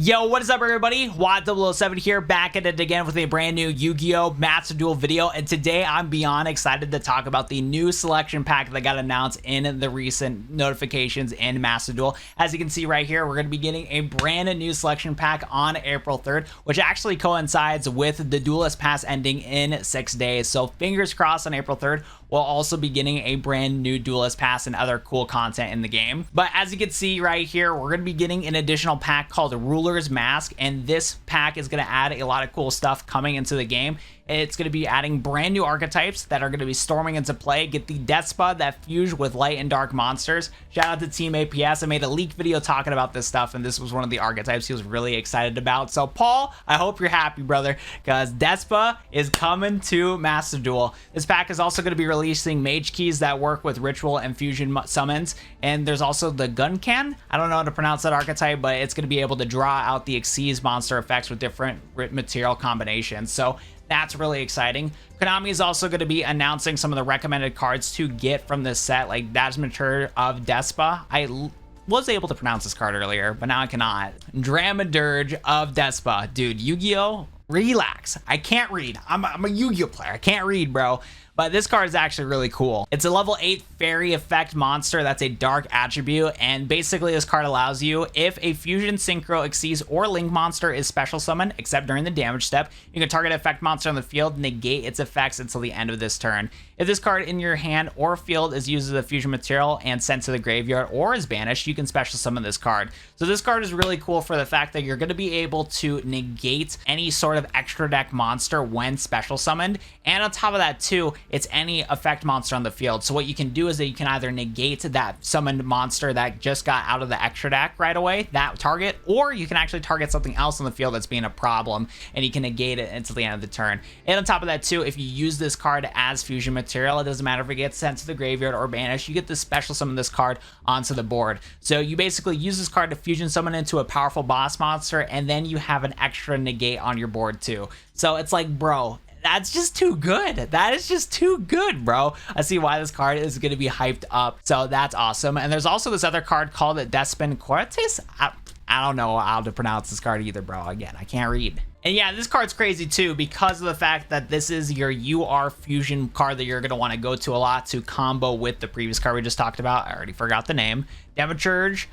Yo, what is up, everybody? Watt007 here, back at it again with a brand new Yu-Gi-Oh! Master Duel video, and today I'm beyond excited to talk about the new selection pack that got announced in the recent notifications in Master Duel. As you can see right here, we're going to be getting a brand new selection pack on April 3rd, which actually coincides with the Duelist Pass ending in 6 days. So fingers crossed on April 3rd, we'll also be getting a brand new Duelist Pass and other cool content in the game. But as you can see right here, we're going to be getting an additional pack called Ruler's Mask, and this pack is going to add a lot of cool stuff coming into the game. It's going to be adding brand new archetypes that are going to be storming into play. Get the Despia that fuse with light and dark monsters. Shout out to Team APS. I made a leak video talking about this stuff, and this was one of the archetypes he was really excited about. So Paul, I hope you're happy, brother, because Despia is coming to Master Duel. This pack is also going to be releasing mage keys that work with ritual and fusion summons, and there's also the gun can. I don't know how to pronounce that archetype, but it's going to be able to draw out the Xyz monster effects with different material combinations. So that's really exciting. Konami is also going to be announcing some of the recommended cards to get from this set, like Majestic of Despia. I was able to pronounce this card earlier, but now I cannot. Dramaturge of Despia. Dude, Yu-Gi-Oh! Relax. I can't read. I'm a Yu-Gi-Oh! Player. I can't read, bro. But this card is actually really cool. It's a level 8 fairy effect monster that's a dark attribute, and basically this card allows you, if a fusion, synchro, Xyz, or link monster is special summoned, except during the damage step, you can target an effect monster on the field, negate its effects until the end of this turn. If this card in your hand or field is used as a fusion material and sent to the graveyard or is banished, you can special summon this card. So this card is really cool for the fact that you're going to be able to negate any sort of extra deck monster when special summoned, and on top of that too, it's any effect monster on the field. So what you can do is that you can either negate that summoned monster that just got out of the extra deck right away, that target, or you can actually target something else on the field that's being a problem, and you can negate it until the end of the turn. And on top of that too, if you use this card as fusion material, it doesn't matter if it gets sent to the graveyard or banished, you get to special summon this card onto the board. So you basically use this card to fusion summon into a powerful boss monster, and then you have an extra negate on your board too. So it's like, bro, that's just too good. That is just too good, bro. I see why this card is going to be hyped up. So that's awesome. And there's also this other card called Despia Cortis. I don't know how to pronounce this card either, bro. Again, I can't read. And yeah, this card's crazy too because of the fact that this is your UR fusion card that you're going to want to go to a lot to combo with the previous card we just talked about. I already forgot the name. Dramaturge.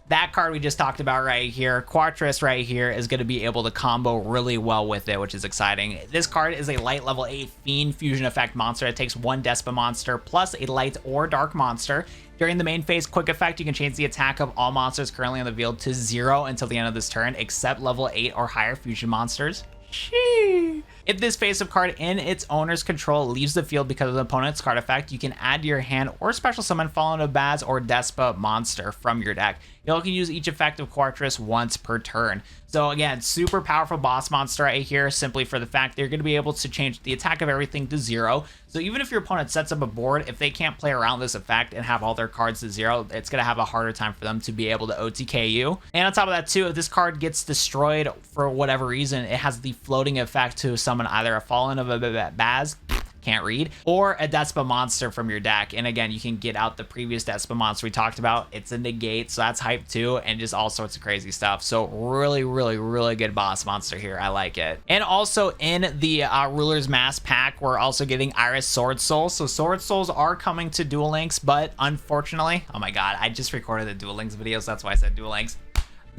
That card we just talked about right here, Quartris right here, is going to be able to combo really well with it, which is exciting. This card is a light level 8 Fiend fusion effect monster. It takes one Despia monster plus a light or dark monster. During the main phase quick effect, you can change the attack of all monsters currently on the field to 0 until the end of this turn, except level 8 or higher fusion monsters. Sheesh. If this face-up card in its owner's control leaves the field because of the opponent's card effect, you can add to your hand or special summon fallen a Baz or Despia monster from your deck. You can use each effect of Quartris once per turn. So again, super powerful boss monster right here, simply for the fact that you're going to be able to change the attack of everything to 0. So even if your opponent sets up a board, if they can't play around this effect and have all their cards to 0, it's going to have a harder time for them to be able to OTK you. And on top of that too, if this card gets destroyed for whatever reason, it has the floating effect to summon either a fallen of a Baz, can't read, or a Despia monster from your deck. And again, you can get out the previous Despia monster we talked about. It's a negate, so that's hype too, and just all sorts of crazy stuff. So really good boss monster here. I like it. And also in the Ruler's Mask pack, we're also getting Iris Swordsoul. So Swordsouls are coming to Duel Links, but unfortunately, oh my god, I just recorded the Duel Links video, so that's why I said Duel Links.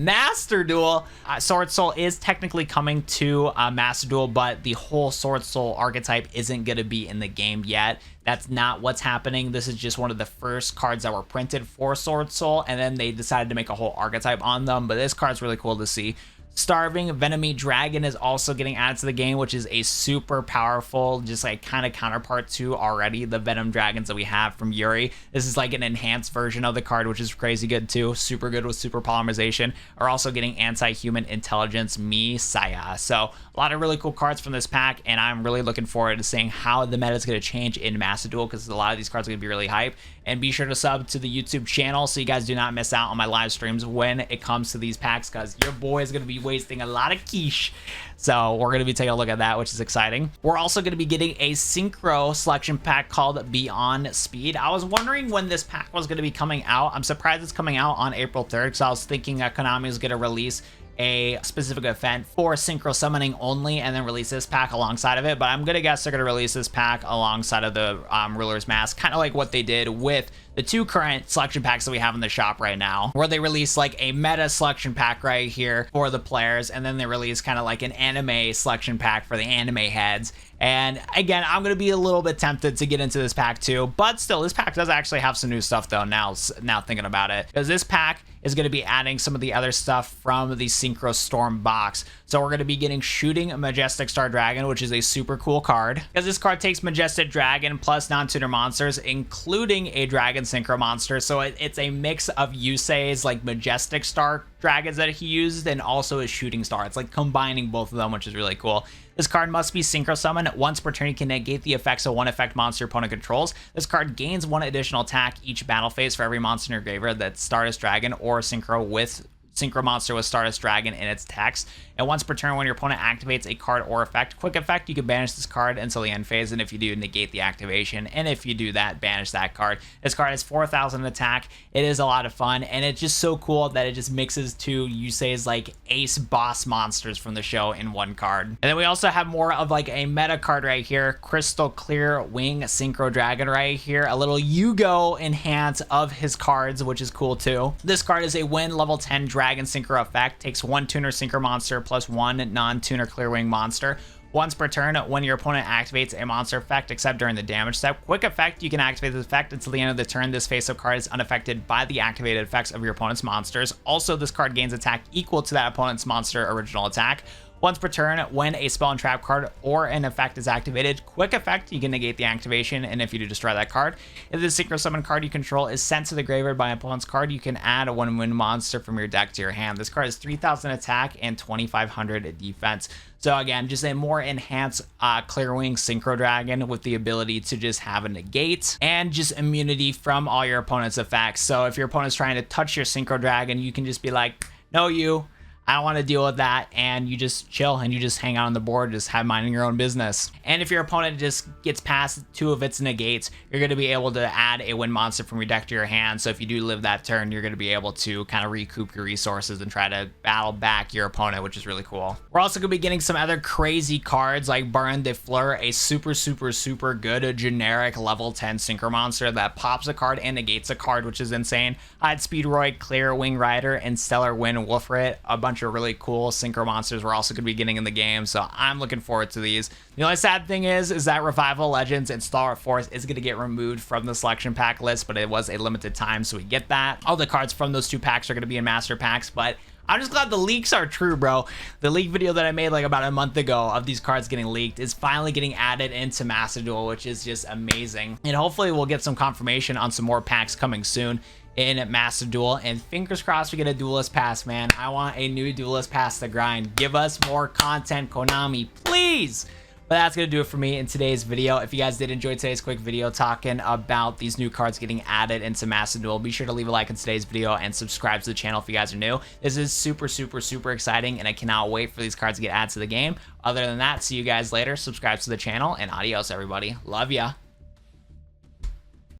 Master Duel. Swordsoul is technically coming to Master Duel, but the whole Swordsoul archetype isn't going to be in the game yet. That's not what's happening. This is just one of the first cards that were printed for Swordsoul, and then they decided to make a whole archetype on them. But this card's really cool to see. Starving Venomie Dragon is also getting added to the game, which is a super powerful, just like kind of counterpart to already the Venom Dragons that we have from Yuri. This is like an enhanced version of the card, which is crazy good too. Super good with super polymerization. Are also getting anti-human intelligence Messiah. So a lot of really cool cards from this pack, and I'm really looking forward to seeing how the meta is going to change in Master Duel, because a lot of these cards are going to be really hype. And be sure to sub to the YouTube channel so you guys do not miss out on my live streams when it comes to these packs, because your boy is going to be wasting a lot of quiche. So we're going to be taking a look at that, which is exciting. We're also going to be getting a Synchro selection pack called Beyond Speed. I was wondering when this pack was going to be coming out. I'm surprised it's coming out on April 3rd, because I was thinking Konami is going to release a specific event for synchro summoning only and then release this pack alongside of it. But I'm gonna guess they're gonna release this pack alongside of the Ruler's Mask, kind of like what they did with the 2 current selection packs that we have in the shop right now, where they release like a meta selection pack right here for the players, and then they release kind of like an anime selection pack for the anime heads. And again, I'm going to be a little bit tempted to get into this pack too, but still, this pack does actually have some new stuff though, now thinking about it, because this pack is going to be adding some of the other stuff from the Synchro Storm box. So we're going to be getting Shooting Majestic Star Dragon, which is a super cool card, because this card takes Majestic Dragon plus non-tuner monsters, including a Dragon Synchro monster. So it's a mix of Yusei's like Majestic Star dragons that he used, and also a Shooting Star. It's like combining both of them, which is really cool. This card must be synchro summoned. Once per turn, you can negate the effects of one effect monster your opponent controls. This card gains 1 additional attack each battle phase for every monster in your graveyard that's Stardust Dragon or Synchro monster with Stardust Dragon in its text. And once per turn, when your opponent activates a card or effect, quick effect, you can banish this card until the end phase, and if you do, negate the activation, and if you do that, banish that card. This card has 4,000 attack. It is a lot of fun, and it's just so cool that it just mixes 2 Yusei's like ace boss monsters from the show in 1 card. And then we also have more of like a meta card right here, Crystal Clear Wing Synchro Dragon right here, a little Yugo enhance of his cards, which is cool too. This card is a win level 10 Dragon Synchro effect, takes 1 tuner synchro monster plus 1 non-tuner Clear Wing monster. Once per turn, when your opponent activates a monster effect, except during the damage step, quick effect, you can activate this effect until the end of the turn. This face-up card is unaffected by the activated effects of your opponent's monsters. Also, this card gains attack equal to that opponent's monster original attack. Once per turn, when a spell and trap card or an effect is activated, quick effect, you can negate the activation, and if you do, destroy that card. If the synchro summon card you control is sent to the graveyard by an opponent's card, you can add a 1-win monster from your deck to your hand. This card has 3,000 attack and 2,500 defense. So again, just a more enhanced Clearwing Synchro Dragon with the ability to just have a negate and just immunity from all your opponent's effects. So if your opponent's trying to touch your Synchro Dragon, you can just be like, no, I don't want to deal with that, and you just chill and you just hang out on the board, just have minding your own business. And if your opponent just gets past 2 of its negates, you're going to be able to add a win monster from your deck to your hand. So if you do live that turn, you're going to be able to kind of recoup your resources and try to battle back your opponent, which is really cool. We're also going to be getting some other crazy cards like Baron de Fleur, a super good generic level 10 synchro monster that pops a card and negates a card, which is insane. I had Speedroid, Clear Wing Rider, and Stellar Wind Wolfrit, a bunch of really cool synchro monsters we're also going to be getting in the game, so I'm looking forward to these. The only sad thing is that Revival Legends and Stalwart Force is going to get removed from the selection pack list, but it was a limited time, so we get that. All the cards from those 2 packs are going to be in master packs, but I'm just glad the leaks are true, bro. The leak video that I made like about a month ago of these cards getting leaked is finally getting added into Master Duel, which is just amazing. And hopefully we'll get some confirmation on some more packs coming soon in Master Duel, and fingers crossed we get a Duelist Pass, man. I want a new Duelist Pass to grind. Give us more content, Konami, please. But that's going to do it for me in today's video. If you guys did enjoy today's quick video talking about these new cards getting added into Master Duel, be sure to leave a like on today's video and subscribe to the channel if you guys are new. This is super exciting, and I cannot wait for these cards to get added to the game. Other than that, see you guys later. Subscribe to the channel, and adios, everybody. Love ya.